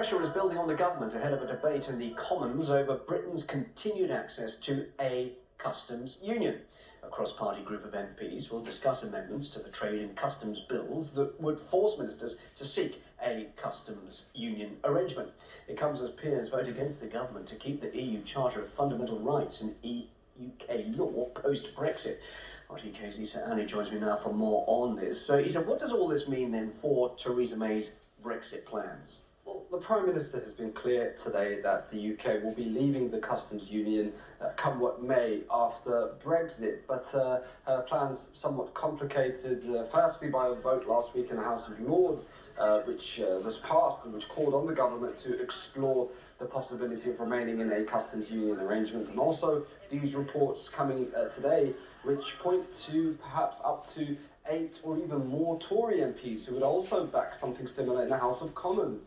pressure is building on the government ahead of a debate in the Commons over Britain's continued access to a customs union. A cross-party group of MPs will discuss amendments to the trade and customs bills that would force ministers to seek a customs union arrangement. It comes as peers vote against the government to keep the EU Charter of Fundamental Rights in UK law post-Brexit. RTK's Issa Ali joins me now for more on this. So, Issa, what does all this mean then for Theresa May's Brexit plans? Well, the Prime Minister has been clear today that the UK will be leaving the customs union come what may after Brexit, but her plans somewhat complicated, firstly by a vote last week in the House of Lords, which was passed and which called on the government to explore the possibility of remaining in a customs union arrangement, and also these reports coming today which point to perhaps up to 8 or even more Tory MPs who would also back something similar in the House of Commons,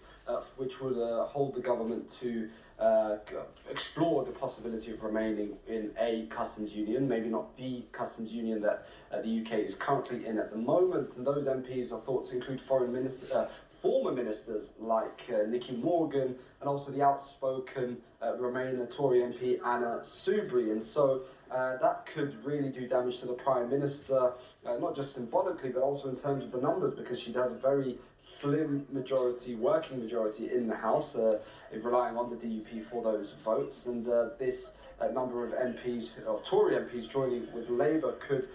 which would hold the government to explore the possibility of remaining in a customs union, maybe not the customs union that the UK is currently in at the moment. And those MPs are thought to include former ministers like Nicky Morgan, and also the outspoken Remainer Tory MP Anna Soubry. And so that could really do damage to the Prime Minister, not just symbolically, but also in terms of the numbers, because she has a very slim majority, working majority in the House, relying on the DUP for those votes. And this number of MPs, of Tory MPs joining with Labour could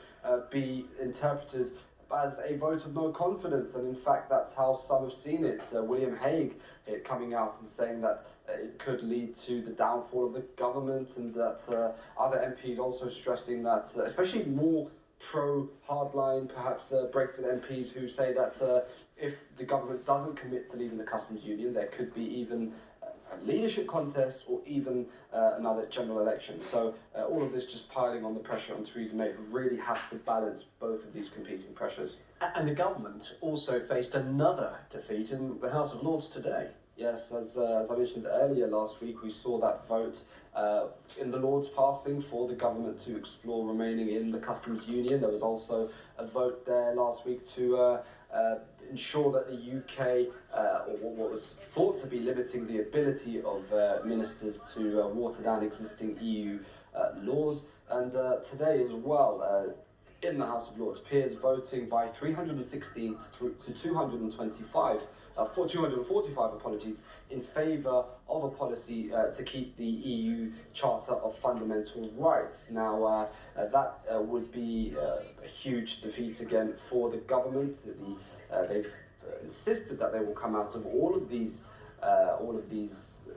be interpreted as a vote of no confidence, and in fact that's how some have seen it. William Hague coming out and saying that it could lead to the downfall of the government, and that other MPs also stressing that, especially more pro-hardline, perhaps Brexit MPs who say that if the government doesn't commit to leaving the customs union, there could be even a leadership contest or even another general election. So all of this just piling on the pressure on Theresa May, who really has to balance both of these competing pressures. And the government also faced another defeat in the House of Lords today. Yes, as I mentioned earlier last week, we saw that vote in the Lords passing for the government to explore remaining in the customs union. There was also a vote there last week to ensure that the UK, or what was thought to be limiting the ability of ministers to water down existing EU laws. And today as well, in the House of Lords, peers voting by 316 to 225, 245 apologies, in favour of a policy to keep the EU Charter of Fundamental Rights. Now, that would be a huge defeat again for the government. They've insisted that they will come out of all of these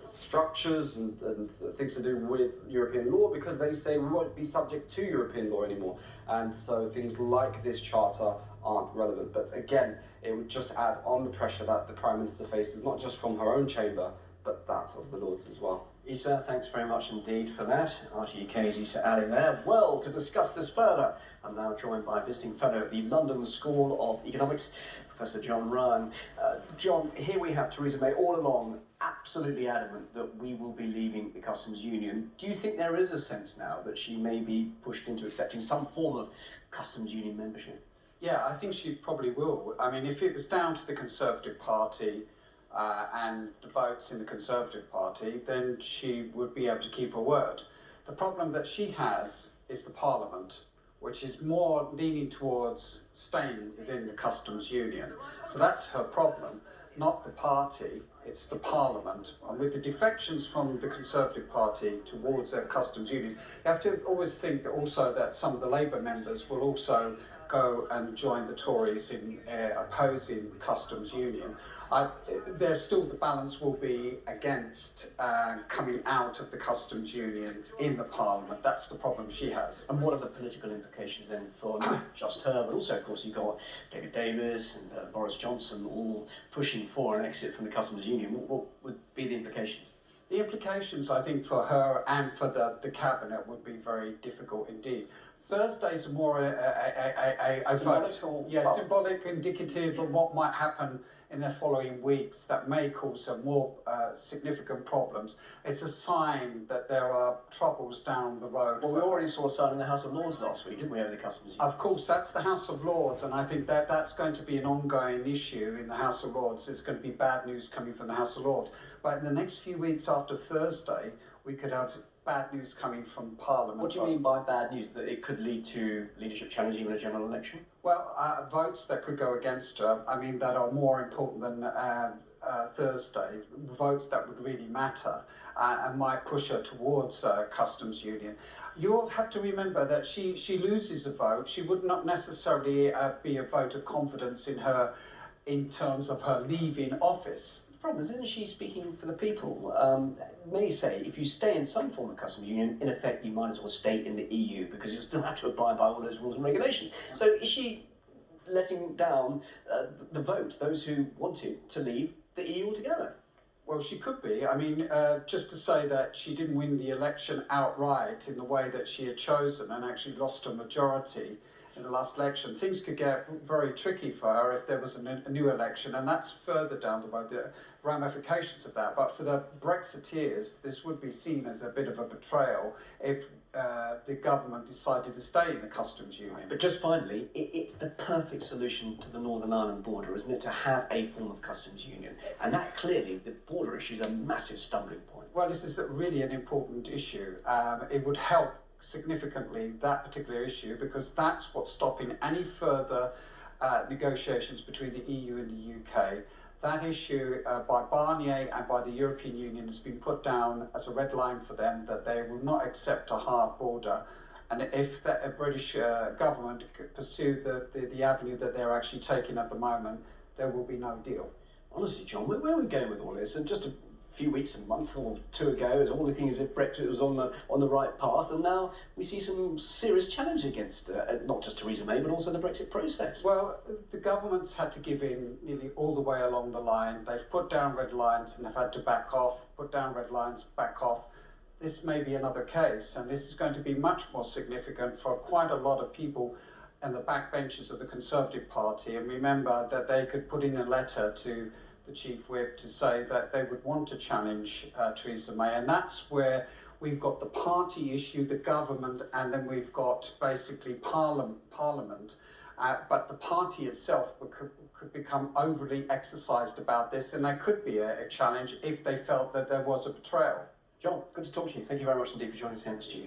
structures and things to do with European law, because they say we won't be subject to European law anymore, and so things like this charter aren't relevant. But again, it would just add on the pressure that the Prime Minister faces, not just from her own chamber, but that of the Lords as well. Issa, thanks very much indeed for that. RTUK's Issa Ali there. Well, to discuss this further, I'm now joined by visiting fellow at the London School of Economics, Professor John Ryan. John, here we have Theresa May all along absolutely adamant that we will be leaving the customs union. Do you think there is a sense now that she may be pushed into accepting some form of customs union membership? Yeah, I think she probably will. I mean, if it was down to the Conservative Party and the votes in the Conservative Party, then she would be able to keep her word. The problem that she has is the Parliament, which is more leaning towards staying within the customs union. So that's her problem, not the party, it's the Parliament. And with the defections from the Conservative Party towards their customs union, you have to always think that also that some of the Labour members will also go and join the Tories in opposing customs union. There's still the balance will be against coming out of the customs union in the Parliament. That's the problem she has. And what are the political implications then for not just her, but also, of course, you've got David Davis and Boris Johnson all pushing for an exit from the customs union. What would be the implications? The implications, I think, for her and for the cabinet would be very difficult indeed. Thursday's more a vote. Symbolic, Yeah, symbolic, indicative of what might happen in the following weeks that may cause some more significant problems. It's a sign that there are troubles down the road. Well, we already saw a sign in the House of Lords last week, didn't we, over the customs union? Of course, that's the House of Lords, and I think that that's going to be an ongoing issue in the House of Lords. It's going to be bad news coming from the House of Lords. But in the next few weeks after Thursday, we could have bad news coming from Parliament. What do you mean by bad news? That it could lead to leadership challenge, even a general election? Well, votes that could go against her, I mean, that are more important than Thursday, votes that would really matter and might push her towards customs union. You'll have to remember that she loses a vote. She would not necessarily be a vote of confidence in her in terms of her leaving office. The problem is, isn't she speaking for the people? Many say if you stay in some form of customs union, in effect, you might as well stay in the EU because you'll still have to abide by all those rules and regulations. So is she letting down the vote, those who wanted to leave the EU altogether? Well, she could be. I mean, just to say that she didn't win the election outright in the way that she had chosen and actually lost a majority in the last election, things could get very tricky for her if there was a new election, and that's further down the road, the ramifications of that. But for the Brexiteers, this would be seen as a bit of a betrayal if the government decided to stay in the customs union. But just finally, it's the perfect solution to the Northern Ireland border, isn't it, to have a form of customs union? And that clearly, the border issue is a massive stumbling point. Well, this is really an important issue. It would help significantly that particular issue because that's what's stopping any further negotiations between the EU and the UK. That issue by Barnier and by the European Union has been put down as a red line for them that they will not accept a hard border. And if the British government could pursue the avenue that they're actually taking at the moment, there will be no deal. Honestly, John, where are we going with all this? And just a few weeks, a month or two ago, it was all looking as if Brexit was on the right path, and now we see some serious challenge against not just Theresa May, but also the Brexit process. Well, the government's had to give in nearly all the way along the line. They've put down red lines and have had to back off, put down red lines, back off. This may be another case, and this is going to be much more significant for quite a lot of people in the backbenches of the Conservative Party. And remember that they could put in a letter to the Chief Whip to say that they would want to challenge Theresa May, and that's where we've got the party issue, the government, and then we've got basically Parliament. But the party itself could become overly exercised about this, and there could be a challenge if they felt that there was a betrayal. John, good to talk to you. Thank you very much indeed for joining us here in the studio.